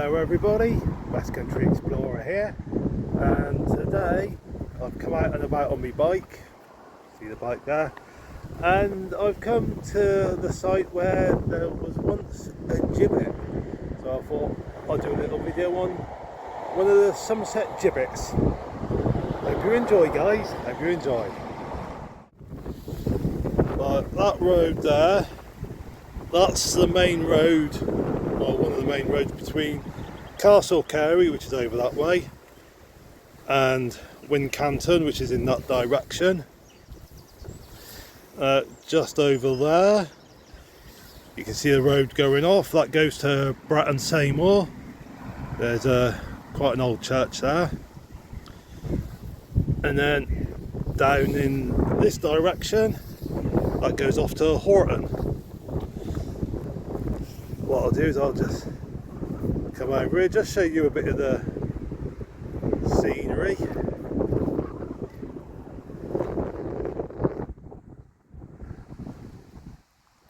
Hello everybody, West Country Explorer here, and today I've come out and about on my bike, see the bike there, and I've come to the site where there was once a gibbet, so I thought I'd do a little video on one of the Somerset gibbets. Hope you enjoy guys, hope you enjoy. But that road there, that's the main road, or one of the main roads between Castle Carey, which is over that way, and Wincanton, which is in that direction. Just over there you can see the road going off, that goes to Bratton, Seymour. There's quite an old church there, and then down in this direction that goes off to Horton. What I'll do is I'll just come over here, just show you a bit of the scenery.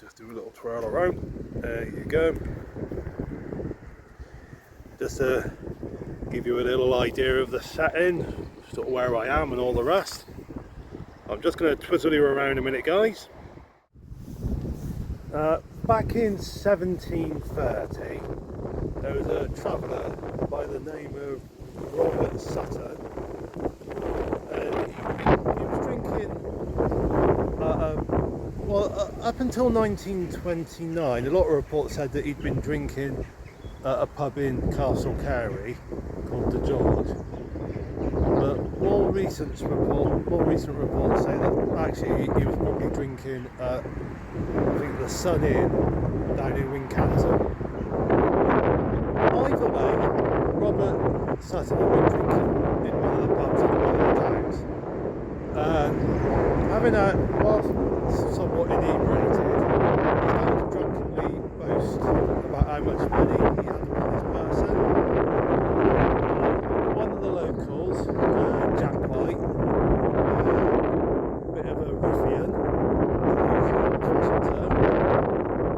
Just do a little twirl around. There you go. Just to give you a little idea of the setting, sort of where I am and all the rest. I'm just going to twizzle you around a minute guys. Back in 1730 there was a traveller by the name of Robert Sutton, and he was drinking up until 1929 a lot of reports said that he'd been drinking at a pub in Castle Carey called the George, but more recent reports say that actually he was probably drinking at, I think, the Sun Inn down in Wincanton. Either way, Robert Sutton had been drinking in one of the pubs in one of the towns, and having whilst somewhat inebriated, he started to drunkenly boast about how much money he had upon his person. One of the locals, Jack White, a bit of a ruffian,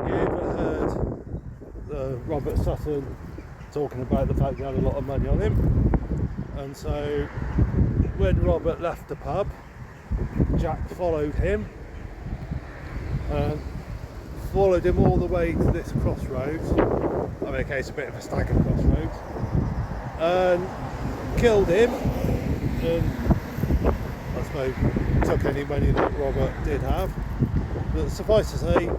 he overheard Robert Sutton talking about the fact he had a lot of money on him, and so when Robert left the pub, Jack followed him all the way to this crossroads. I mean, okay, it's a bit of a staggered crossroads, and killed him, and I suppose took any money that Robert did have. But suffice to say,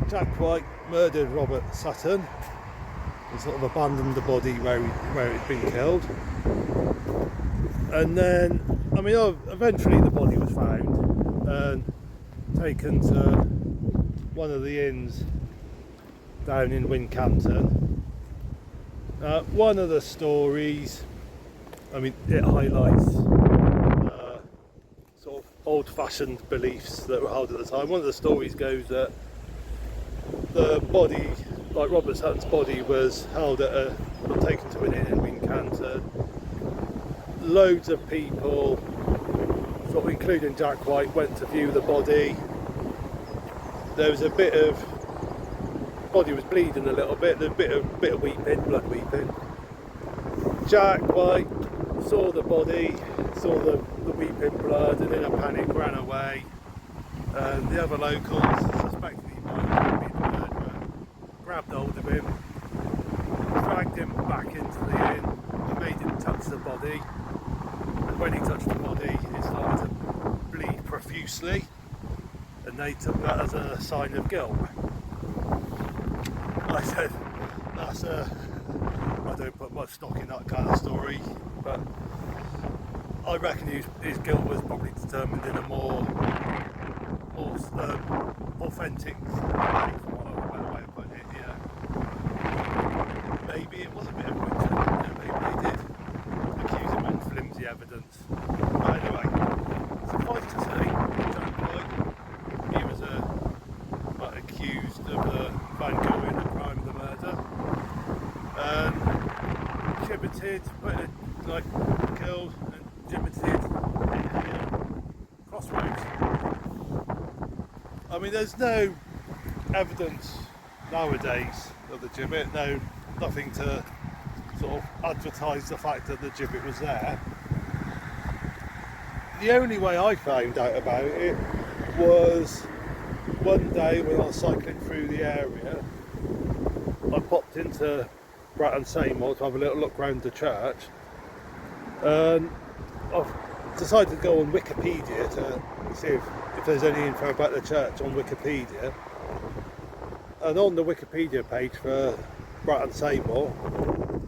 Jack White murdered Robert Sutton and sort of abandoned the body where he'd been killed. And then, I mean, eventually the body was found and taken to one of the inns down in Wincanton. One of the stories, I mean, it highlights sort of old-fashioned beliefs that were held at the time. One of the stories goes that the body, like Robert Sutton's body, was held at taken to an inn in Wincanton. Loads of people, sort of including Jack White, went to view the body. There was a bit of, body was bleeding a little bit, there was a bit of weeping, blood weeping. Jack White saw the body, saw the weeping blood, and in a panic ran away. And the other locals, suspecting he might have been the murderer, grabbed hold of him, dragged him back into the inn, and made him touch the body. And when he touched the body, it started to bleed profusely, and they took that as a sign of guilt. I said, I don't put much stock in that kind of story, but I reckon his guilt was probably determined in a more authentic way, for want of a better way of putting it. Yeah, maybe it was a bit of coincidence. Maybe they did accuse him on flimsy evidence. But anyway, suffice to say, Jack White, he was accused of found guilty in the crime of the murder, and gibbeted, killed and gibbeted in a crossroads. I mean, there's no evidence nowadays of the gibbet, nothing to sort of advertised the fact that the gibbet was there. The only way I found out about it was one day when I was cycling through the area. I popped into Bratton, Seymour to have a little look around the church, and I've decided to go on Wikipedia to see if there's any info about the church on Wikipedia. And on the Wikipedia page for Bratton Seymour,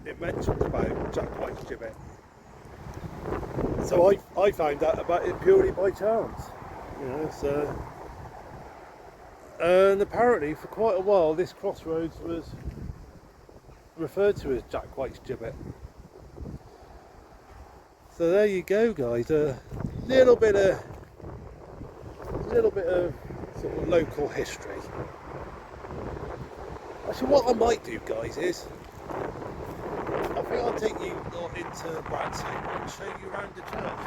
it mentioned about Jack White's gibbet. So I found out about it purely by chance, you know. So, and apparently for quite a while this crossroads was referred to as Jack White's gibbet. So there you go, guys. A little bit of sort of local history. Actually, what I might do, guys, is I think I'll take you into Bratton and show you around the church.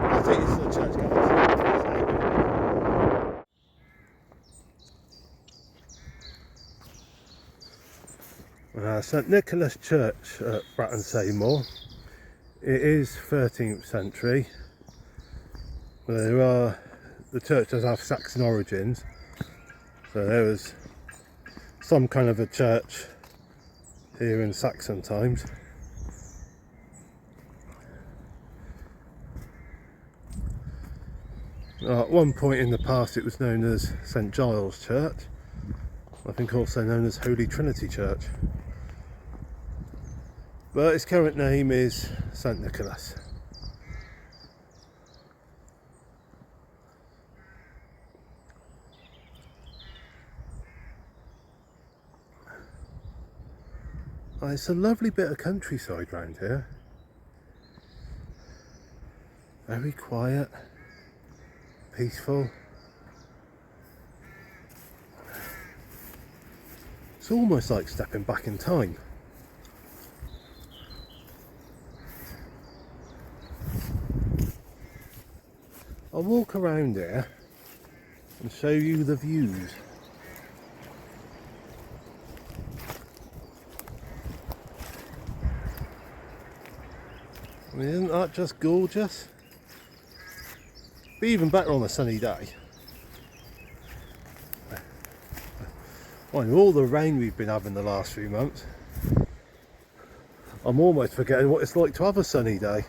I'll take you to the church, guys. St Nicholas Church at Bratton Seymour. It is 13th century. The church does have Saxon origins, so there was some kind of a church here in Saxon times. At one point in the past it was known as St Giles Church, I think also known as Holy Trinity Church, but its current name is St Nicholas. It's a lovely bit of countryside round here. Very quiet, peaceful. It's almost like stepping back in time. I'll walk around here and show you the views. I mean, isn't that just gorgeous? Be even better on a sunny day. Well, all the rain we've been having the last few months, I'm almost forgetting what it's like to have a sunny day.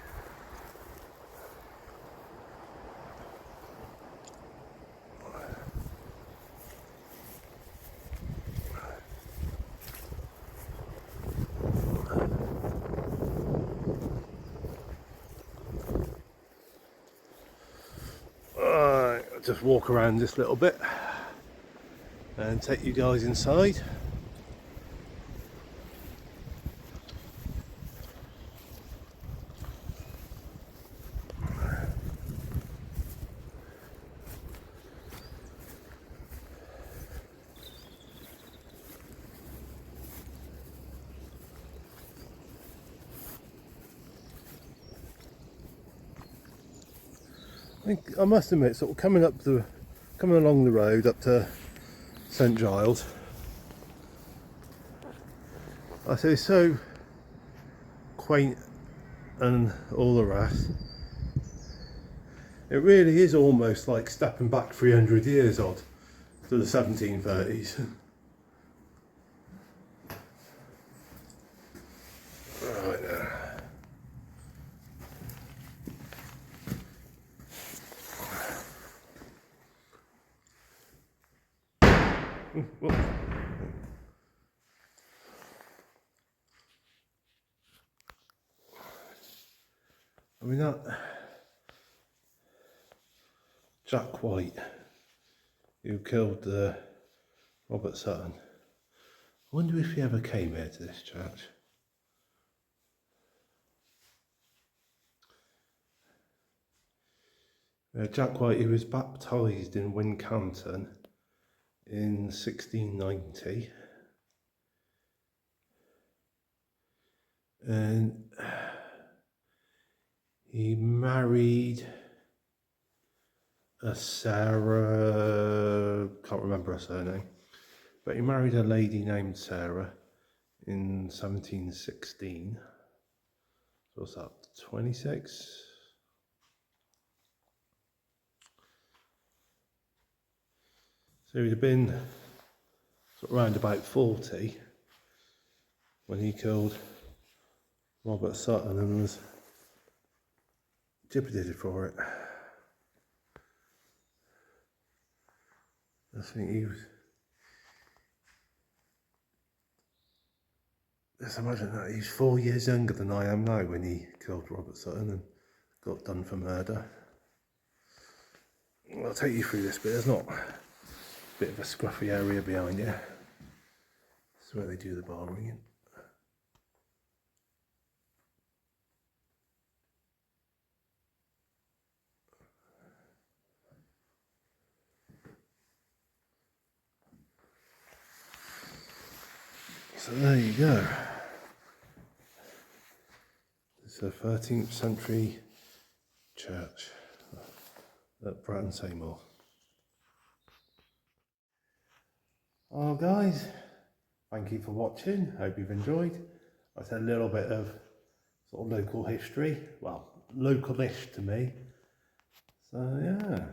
I'll just walk around this little bit and take you guys inside. I must admit, sort of coming along the road up to St Giles, I say so quaint and all the rest. It really is almost like stepping back 300 years odd to the 1730s. Right there. I mean, that Jack White, who killed Robert Sutton, I wonder if he ever came here to this church. Jack White, he was baptised in Wincanton in 1690, and he married a Sarah, can't remember her surname, But he married a lady named Sarah in 1716. So what's that, 26? So he'd have been sort of around about 40 when he killed Robert Sutton and was gibbeted for it. I think he was... Just imagine that, he's 4 years younger than I am now when he killed Robert Sutton and got done for murder. I'll take you through this bit. There's not a bit of a scruffy area behind you. This is where they do the bar ringing. So there you go. It's a 13th century church at Bratton, Seymour. Oh guys, thank you for watching. Hope you've enjoyed. I said a little bit of sort of local history. Well, local-ish to me. So yeah,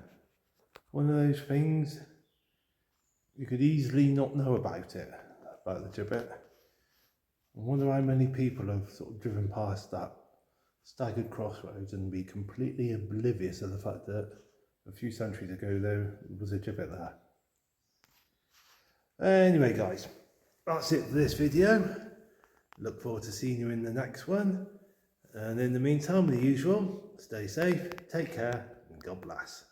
one of those things you could easily not know about it, about the Gibbet. I wonder how many people have sort of driven past that staggered crossroads and be completely oblivious of the fact that a few centuries ago there was a Gibbet there. Anyway guys, that's it for this video. Look forward to seeing you in the next one. And in the meantime, the usual, stay safe, take care, and God bless.